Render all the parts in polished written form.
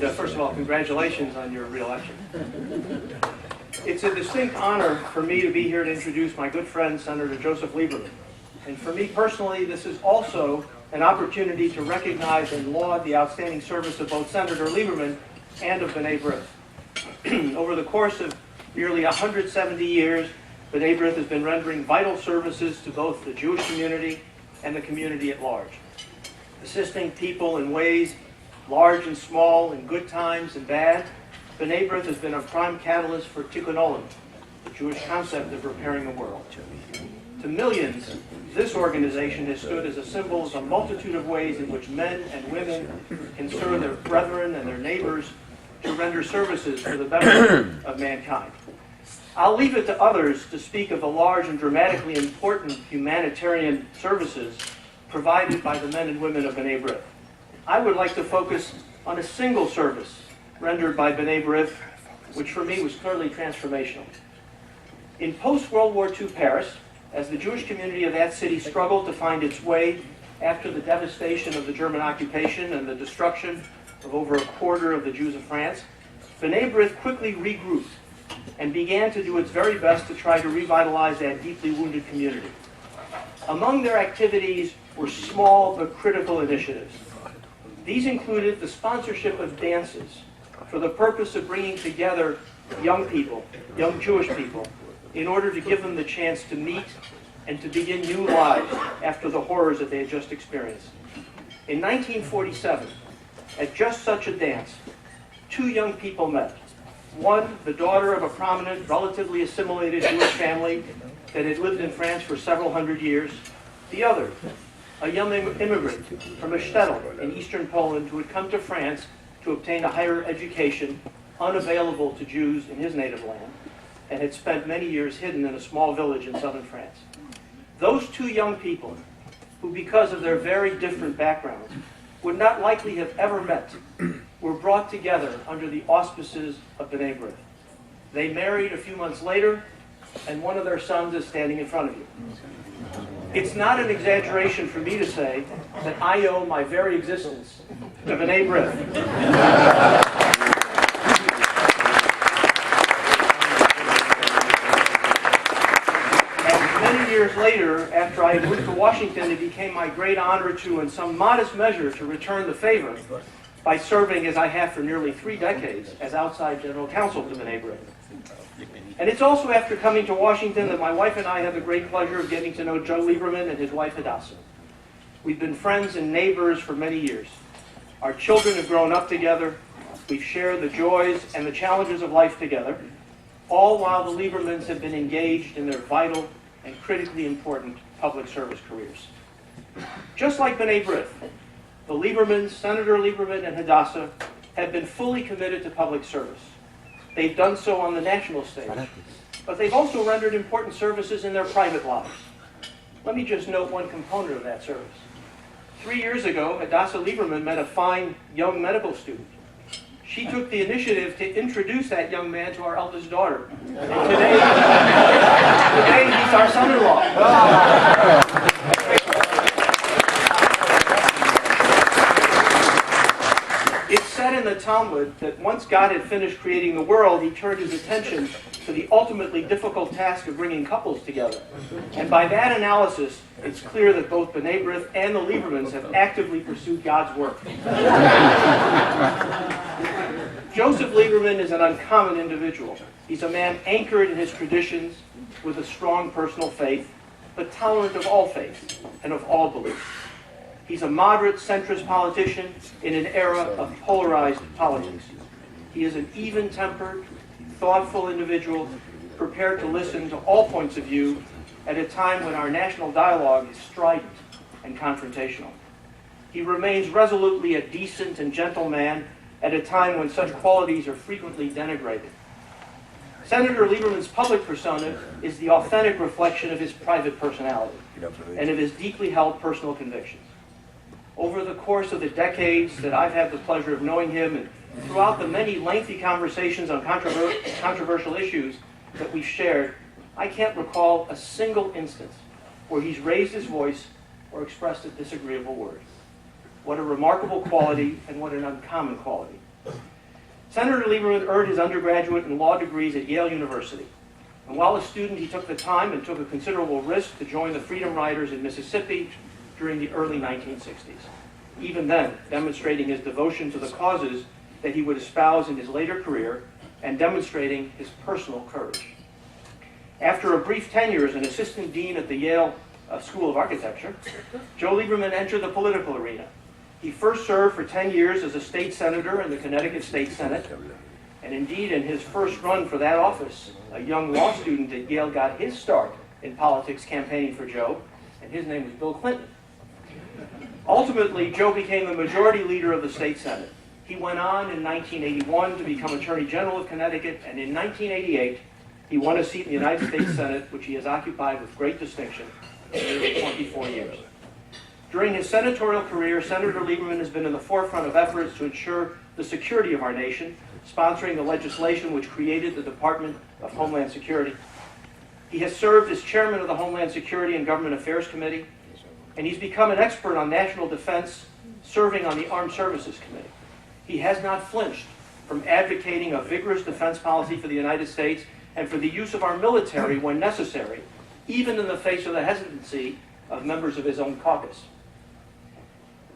and first of all, congratulations on your re-election. It's a distinct honor for me to be here to introduce my good friend, Senator Joseph Lieberman. And for me personally, this is also an opportunity to recognize and laud the outstanding service of both Senator Lieberman and of B'nai B'rith. Over the course of nearly 170 years, B'nai B'rith has been rendering vital services to both the Jewish community and the community at large, assisting people in ways large and small, in good times and bad. B'nai B'rith has been a prime catalyst for Tikkun Olam, the Jewish concept of repairing the world. To millions, this organization has stood as a symbol of a multitude of ways in which men and women can serve their brethren and their neighbors to render services for the betterment of mankind. I'll leave it to others to speak of the large and dramatically important humanitarian services provided by the men and women of B'nai B'rith. I would like to focus on a single service rendered by B'nai B'rith, which for me was clearly transformational. In post-World War II Paris, as the Jewish community of that city struggled to find its way after the devastation of the German occupation and the destruction of over a quarter of the Jews of France, B'nai B'rith quickly regrouped and began to do its very best to try to revitalize that deeply wounded community. Among their activities were small but critical initiatives. These included the sponsorship of dances for the purpose of bringing together young people, young Jewish people, in order to give them the chance to meet and to begin new lives after the horrors that they had just experienced. In 1947, at just such a dance, two young people met. One, the daughter of a prominent, relatively assimilated Jewish family that had lived in France for several hundred years. The other, a young immigrant from a shtetl in eastern Poland who had come to France to obtain a higher education unavailable to Jews in his native land and had spent many years hidden in a small village in southern France. Those two young people, who because of their very different backgrounds would not likely have ever met, were brought together under the auspices of B'nai B'rith. They married a few months later, and one of their sons is standing in front of you. It's not an exaggeration for me to say that I owe my very existence to B'nai B'rith. And many years later, after I moved to Washington, it became my great honor to, in some modest measure, to return the favor by serving, as I have for nearly 3 decades, as outside general counsel to B'nai B'rith. And it's also after coming to Washington that my wife and I have the great pleasure of getting to know Joe Lieberman and his wife Hadassah. We've been friends and neighbors for many years. Our children have grown up together. We've shared the joys and the challenges of life together, all while the Liebermans have been engaged in their vital and critically important public service careers. Just like B'nai B'rith, the Liebermans, Senator Lieberman and Hadassah, have been fully committed to public service. They've done so on the national stage, but they've also rendered important services in their private lives. Let me just note one component of that service. 3 years ago, Hadassah Lieberman met a fine young medical student. She took the initiative to introduce that young man to our eldest daughter. And today he's our son-in-law. It's said in the Talmud that once God had finished creating the world, he turned his attention to the ultimately difficult task of bringing couples together. And by that analysis, it's clear that both B'nai B'rith and the Liebermans have actively pursued God's work. Joseph Lieberman is an uncommon individual. He's a man anchored in his traditions with a strong personal faith, but tolerant of all faiths and of all beliefs. He's a moderate centrist politician in an era of polarized politics. He is an even-tempered, thoughtful individual prepared to listen to all points of view at a time when our national dialogue is strident and confrontational. He remains resolutely a decent and gentle man at a time when such qualities are frequently denigrated. Senator Lieberman's public persona is the authentic reflection of his private personality and of his deeply held personal convictions. Over the course of the decades that I've had the pleasure of knowing him, and throughout the many lengthy conversations on controversial issues that we've shared, I can't recall a single instance where he's raised his voice or expressed a disagreeable word. What a remarkable quality and what an uncommon quality. Senator Lieberman earned his undergraduate and law degrees at Yale University. And while a student, he took the time and took a considerable risk to join the Freedom Riders in Mississippi during the early 1960s, even then demonstrating his devotion to the causes that he would espouse in his later career and demonstrating his personal courage. After a brief tenure as an assistant dean at the Yale School of Architecture, Joe Lieberman entered the political arena. He first served for 10 years as a state senator in the Connecticut State Senate, and indeed in his first run for that office, a young law student at Yale got his start in politics campaigning for Joe, and his name was Bill Clinton. Ultimately, Joe became the majority leader of the state Senate. He went on in 1981 to become Attorney General of Connecticut, and in 1988, he won a seat in the United States Senate, which he has occupied with great distinction for nearly 24 years. During his senatorial career, Senator Lieberman has been in the forefront of efforts to ensure the security of our nation, sponsoring the legislation which created the Department of Homeland Security. He has served as chairman of the Homeland Security and Government Affairs Committee, and he's become an expert on national defense, serving on the Armed Services Committee. He has not flinched from advocating a vigorous defense policy for the United States and for the use of our military when necessary, even in the face of the hesitancy of members of his own caucus.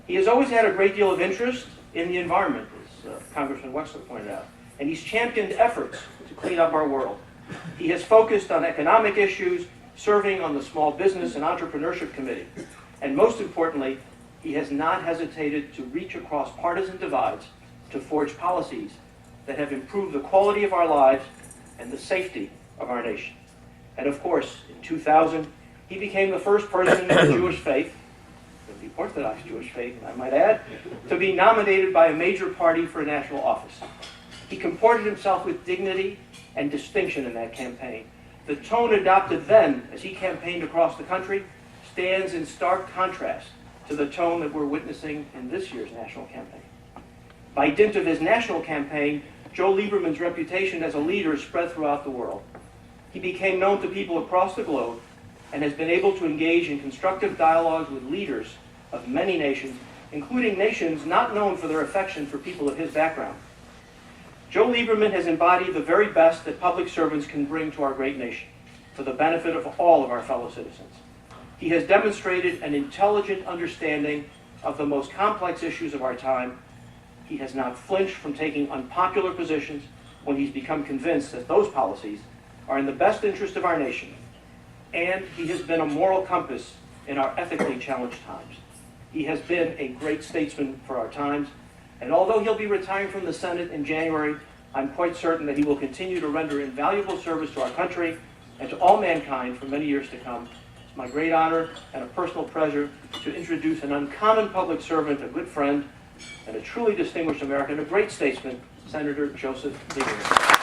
He has always had a great deal of interest in the environment, as Congressman Wexler pointed out, and he's championed efforts to clean up our world. He has focused on economic issues, serving on the Small Business and Entrepreneurship Committee, and most importantly, he has not hesitated to reach across partisan divides to forge policies that have improved the quality of our lives and the safety of our nation. And of course, in 2000, he became the first person of the Jewish faith, the Orthodox Jewish faith, I might add, to be nominated by a major party for a national office. He comported himself with dignity and distinction in that campaign. The tone adopted then, as he campaigned across the country, stands in stark contrast to the tone that we're witnessing in this year's national campaign. By dint of his national campaign, Joe Lieberman's reputation as a leader spread throughout the world. He became known to people across the globe and has been able to engage in constructive dialogues with leaders of many nations, including nations not known for their affection for people of his background. Joe Lieberman has embodied the very best that public servants can bring to our great nation for the benefit of all of our fellow citizens. He has demonstrated an intelligent understanding of the most complex issues of our time. He has not flinched from taking unpopular positions when he's become convinced that those policies are in the best interest of our nation. And he has been a moral compass in our ethically challenged times. He has been a great statesman for our times, and although he'll be retiring from the Senate in January, I'm quite certain that he will continue to render invaluable service to our country and to all mankind for many years to come. It's my great honor and a personal pleasure to introduce an uncommon public servant, a good friend, and a truly distinguished American, a great statesman, Senator Joseph Lieberman.